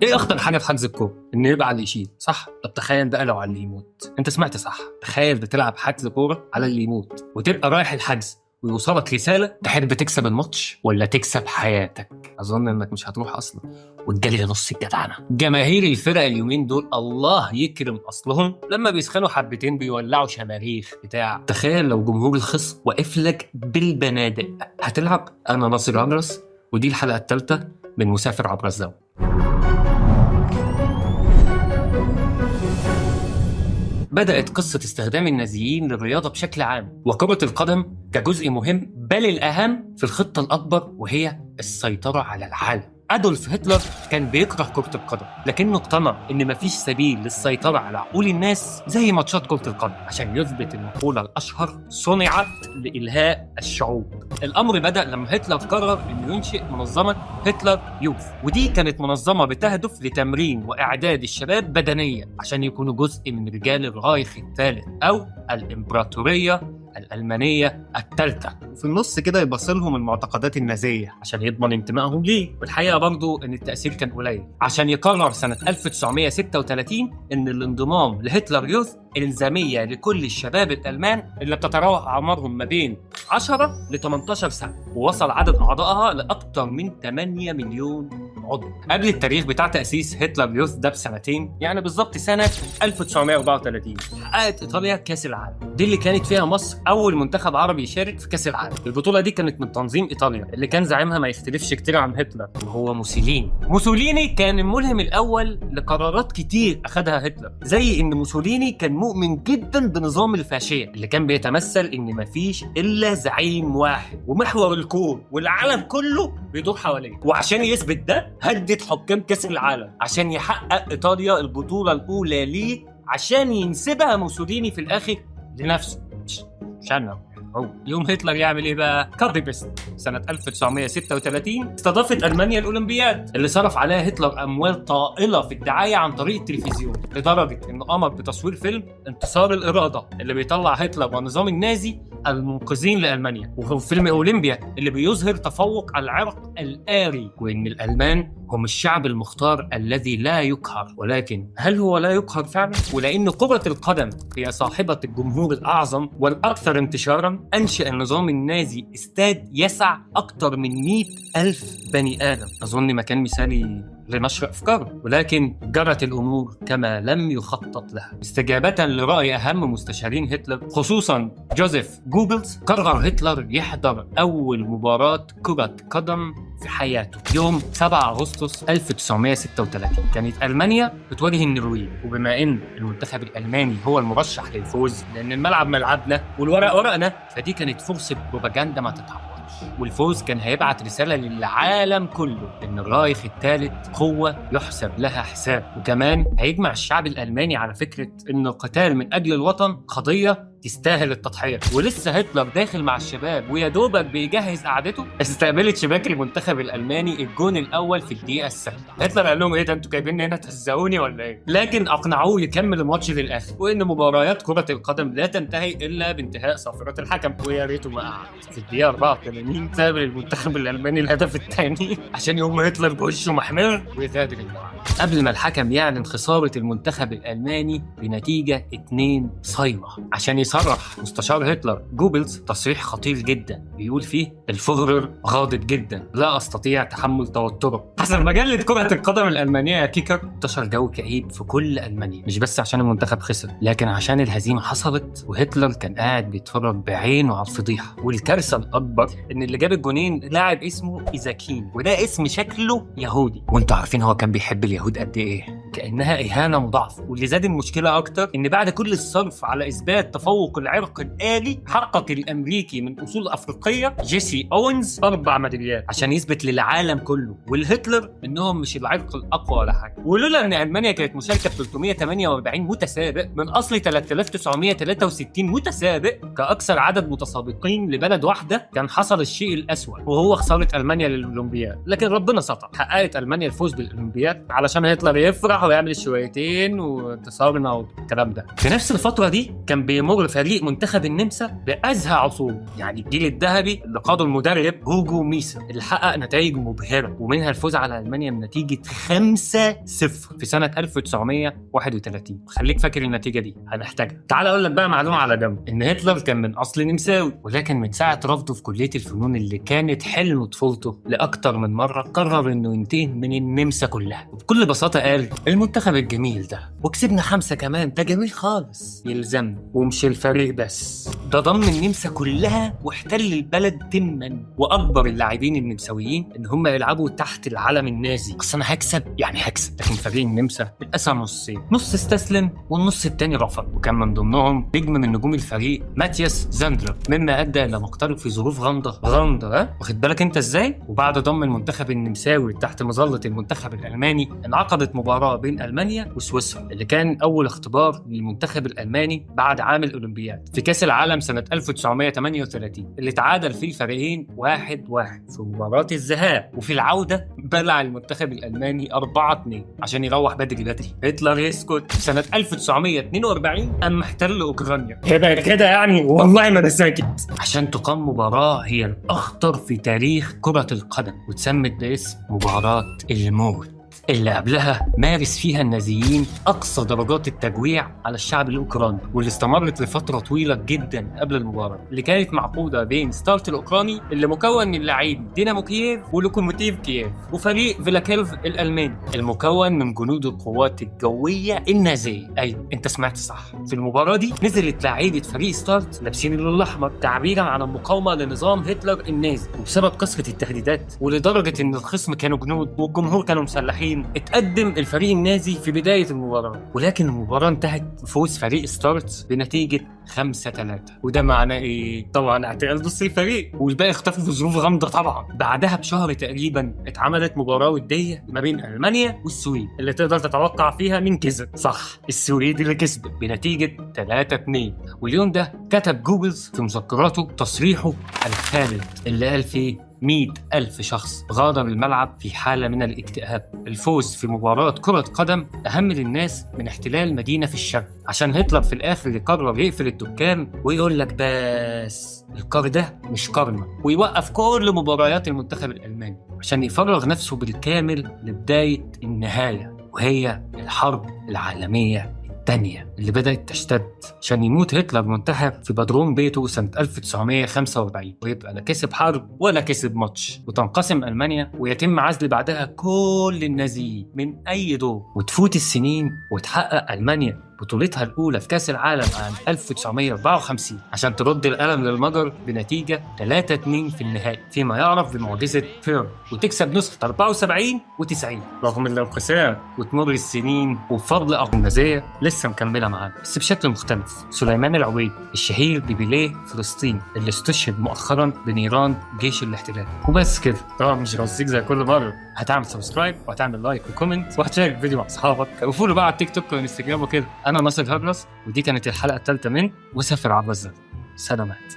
ايه اخطر حاجه في حجز الكوره؟ ان يبقى على اللي يشيل، صح؟ طب تخيل بقى لو على اللي يموت. انت سمعت صح، تخيل بتلعب حجز كوره على اللي يموت، وتبقى رايح الحجز ويوصلك رساله: تحب تكسب الماتش ولا تكسب حياتك؟ اظن انك مش هتروح اصلا، والجري نص الجدعنه. جماهير الفرق اليومين دول الله يكرم اصلهم، لما بيسخنوا حبتين بيولعوا شماريخ بتاع. تخيل لو جمهور الخصم واقف لك بالبنادق، هتلعب؟ انا ناصر هجرس، ودي الحلقه الثالثه من مسافر عبر الزمن. بدأت قصة استخدام النازيين للرياضة بشكل عام وكرة القدم كجزء مهم بل الأهم في الخطة الأكبر، وهي السيطرة على العالم. أدولف هتلر كان بيكره كرة القدم، لكنه اقتنع إن مفيش سبيل للسيطرة على عقول الناس زي ماتشات كرة القدم، عشان يثبت المقولة الأشهر: صنعت لإلهاء الشعوب. الأمر بدأ لما هتلر قرر إنه ينشئ منظمة هتلر يوث، ودي كانت منظمة بتهدف لتمرين وإعداد الشباب بدنيا عشان يكونوا جزء من رجال الرايخ الثالث أو الإمبراطورية الألمانية الثالثة. في النص كده يبصلهم المعتقدات النازية عشان يضمن انتمائهم ليه. والحقيقة برضو إن التأثير كان قليل، عشان يقرر سنة 1936 إن الانضمام لهتلر يوث إلزامية لكل الشباب الألمان اللي بتتراوح أعمارهم ما بين 10 ل 18 سنة، ووصل عدد أعضائها لأكثر من 8 مليون عضو. قبل التاريخ بتاع تأسيس هتلر يوث ده بسنتين، يعني بالظبط سنة 1934، حققت إيطاليا كأس العالم، دي اللي كانت فيها مصر أول منتخب عربي يشارك في كأس العالم. البطولة دي كانت من تنظيم إيطاليا اللي كان زعيمها ما يختلفش كتير عن هتلر، وهو موسوليني. موسوليني كان الملهم الأول لقرارات كتير أخدها هتلر، زي إن موسوليني كان مؤمن جدا بنظام الفاشية اللي كان بيتمثل إن مفيش إلا زعيم واحد ومحور الكون والعالم كله بيدور حواليه. وعشان يثبت ده هدد حكام كأس العالم عشان يحقق إيطاليا البطولة الأولى ليه، عشان ينسبها موسوليني في الآخر لنفسه. شنو يوم هتلر يعمل ايه بقى؟ كوبي بيست. سنة 1936 استضافت ألمانيا الأولمبياد اللي صرف عليها هتلر أموال طائلة في الدعاية عن طريق التلفزيون، لدرجة إنه أمر بتصوير فيلم انتصار الإرادة اللي بيطلع هتلر والنظام النازي المنقذين لألمانيا، وهو فيلم أولمبيا اللي بيظهر تفوق العرق الآري، وإن الألمان هم الشعب المختار الذي لا يقهر. ولكن هل هو لا يقهر فعلا؟ ولأن كرة القدم هي صاحبة الجمهور الأعظم والأكثر انتشارا، أنشأ النظام النازي استاد يسع أكثر من 100,000 بني آدم. أظن مكان مثالي لنشر أفكاره، ولكن جرت الأمور كما لم يخطط لها. استجابة لرأي أهم مستشارين هتلر خصوصا جوزيف جوبلز، قرر هتلر يحضر أول مباراة كرة قدم في حياته يوم 7 أغسطس 1936. كانت ألمانيا بتواجه النرويج، وبما إن المنتخب الألماني هو المرشح للفوز لأن الملعب ملعبنا والورق ورقنا، فدي كانت فرصة بروباجندا ما تتعوضش. والفوز كان هيبعت رسالة للعالم كله إن الرايخ الثالث قوة يحسب لها حساب، وكمان هيجمع الشعب الألماني على فكرة إن القتال من أجل الوطن قضية تستاهل التضحية. ولسه هتلر داخل مع الشباب ويا دوبك بيجهز قعدته، استقبلت شباك المنتخب الألماني الجون الأول في الدقيقة السادسة. هتلر قال لهم: إيه ده، أنتوا جايبيني هنا تهزقوني ولا إيه؟ لكن أقنعوه يكمل الماتش للآخر، وإن مباريات كرة القدم لا تنتهي إلا بانتهاء صفرة الحكم. ويا ريته ما قعد. في الدقيقة 84 استقبل المنتخب الألماني الهدف الثاني عشان يقوم هتلر بوشه محمر ويغادر الملعب، قبل ما الحكم يعلن خسارة المنتخب الألماني بنتيجة 2 صايمة. عشان يصرح مستشار هتلر جوبلز تصريح خطير جدا بيقول فيه: الفورر غاضب جدا، لا أستطيع تحمل توتره. حسب مجلة كرة القدم الألمانية يا كيكر، انتشر جو كئيب في كل ألمانيا، مش بس عشان المنتخب خسر، لكن عشان الهزيمة حصلت وهتلر كان قاعد بيتفرج بعينه على الفضيحة. والكارثة الأكبر إن اللي جاب الجونين لاعب اسمه إيزاكين، وده اسم شكله يهودي، وانتوا عارفين هو كان بيحب اليهود قد إيه، كأنها إهانة مضاعفة. واللي زاد المشكلة أكتر إن بعد كل الصرف على إثبات تفوق العرق الآلي، حقق الأمريكي من أصول أفريقية جيسي أوينز 4 ميداليات عشان يثبت للعالم كله والهتلر إنهم مش العرق الأقوى ولا حاجة. ولولا إن ألمانيا كانت مشاركة ب 348 متسابق من أصل 3963 متسابق كأكثر عدد متسابقين لبلد واحدة، كان حصل الشيء الأسوأ وهو خسارة ألمانيا للأولمبياد. لكن ربنا ستر، حققت ألمانيا الفوز بالأولمبياد علشان هتلر يفرح الظهر يعمل شويتين وانتصارنا والكلام ده. في نفس الفتره دي كان بيمر فريق منتخب النمسا بازهى عصور، يعني الجيل الذهبي اللي قاده المدرب هوجو ميسا، اللي حقق نتائج مبهره ومنها الفوز على المانيا بنتيجه 5-0 في سنه 1931. خليك فاكر النتيجه دي هنحتاجها. تعال اقول لك بقى معلومه على جنب، ان هتلر كان من اصل نمساوي، ولكن من ساعه رفضه في كليه الفنون اللي كانت حلم طفولته لاكتر من مره، قرر انه ينتقم من النمسا كلها. وبكل بساطه قال المنتخب الجميل ده وكسبنا 5 كمان، ده جميل خالص، يلزمنا. ومش الفريق بس، ده ضم النمسا كلها واحتل البلد تما. واكبر اللاعبين النمساويين ان هم يلعبوا تحت العلم النازي. اصل انا هكسب يعني هكسب. لكن فريق النمسا اتقسم نصين، نص استسلم والنص التاني رفض، وكان من ضمنهم نجم من نجوم الفريق ماتياس زاندلر، مما ادى الى مقتله في ظروف غامضه. واخد بالك انت ازاي؟ وبعد ضم المنتخب النمساوي تحت مظله المنتخب الالماني، انعقدت مباراه بين المانيا وسويسرا، اللي كان اول اختبار للمنتخب الالماني بعد عام الاولمبياد في كاس العالم سنه 1938، اللي تعادل فيه الفريقين 1-1 في مباراه الذهاب. وفي العوده بلع المنتخب الالماني 4-2 عشان يروح بدري. هتلر يسكت. سنه 1942 قام محتل اوكرانيا. كده يعني والله ما انا ساكت، عشان تقام مباراه هي الاخطر في تاريخ كره القدم، واتسمت باسم مباراه الموت، اللي قبلها مارس فيها النازيين أقصى درجات التجويع على الشعب الأوكراني، واللي استمرت لفترة طويلة جدا قبل المباراة، اللي كانت معقودة بين ستارت الأوكراني اللي مكون من لاعبين دينامو كييف ولوكوموتيف كييف، وفريق فيلاكيلف الألماني المكون من جنود القوات الجوية النازية. أيوة أنت سمعت صح. في المباراة دي نزلت لاعيبة فريق ستارت لابسين اللون الأحمر تعبيرا عن المقاومة لنظام هتلر النازي، وبسبب كثرة التهديدات ولدرجة إن الخصم كانوا جنود والجمهور كانوا مسلحين، اتقدم الفريق النازي في بداية المباراة. ولكن المباراة انتهت بفوز فريق ستارت بنتيجة 5-3. وده معناه ايه؟ طبعا اعتقال نص الفريق، والباقي اختفوا في ظروف غامضة طبعا. بعدها بشهر تقريبا اتعملت مباراة ودية ما بين المانيا والسويد، اللي تقدر تتوقع فيها مين كسب. صح، السويد اللي كسبت بنتيجة 3-2. واليوم ده كتب جوجلز في مذكراته تصريحه الخالد اللي قال فيه 100,000 شخص غادر الملعب في حالة من الاكتئاب. الفوز في مباراة كرة قدم أهم للناس من احتلال مدينة في الشرق، عشان هتلر في الآخر يقرر يقفل الدكان ويقول لك بس القرار ده مش كارما، ويوقف كل مباريات المنتخب الألماني عشان يفرغ نفسه بالكامل لبداية النهاية، وهي الحرب العالمية الثانية اللي بدأت تشتد، عشان يموت هتلر منتحر في بدروم بيته سنة 1945، ويبقى لا كسب حرب ولا كسب ماتش، وتنقسم ألمانيا ويتم عزل بعدها كل النازيين من أي دور. وتفوت السنين وتحقق ألمانيا بطولتها الأولى في كأس العالم عام 1954 عشان ترد القلم للمجر بنتيجة 3-2 في النهائي، فيما يعرف بمعجزة فير، وتكسب نسخة 74 و90 رغم الانقسام. وتمر السنين وبفضل النازية لسه مكملة معانا بس بشكل مختلف. سليمان العويد الشهير ببيليه فلسطين، اللي استشهد مؤخرا بنيران جيش الاحتلال. وبس كده. طبعا مش رصيك زي كل مرة، هتعمل سبسكرايب وهتعمل لايك وكومنت وهتشارك الفيديو مع اصحابك وفولو بقى على التيك توك والانستجرام وكده. انا ناصر هجرس، ودي كانت الحلقة الثالثة من وسافر عبر الزمن. سلامات.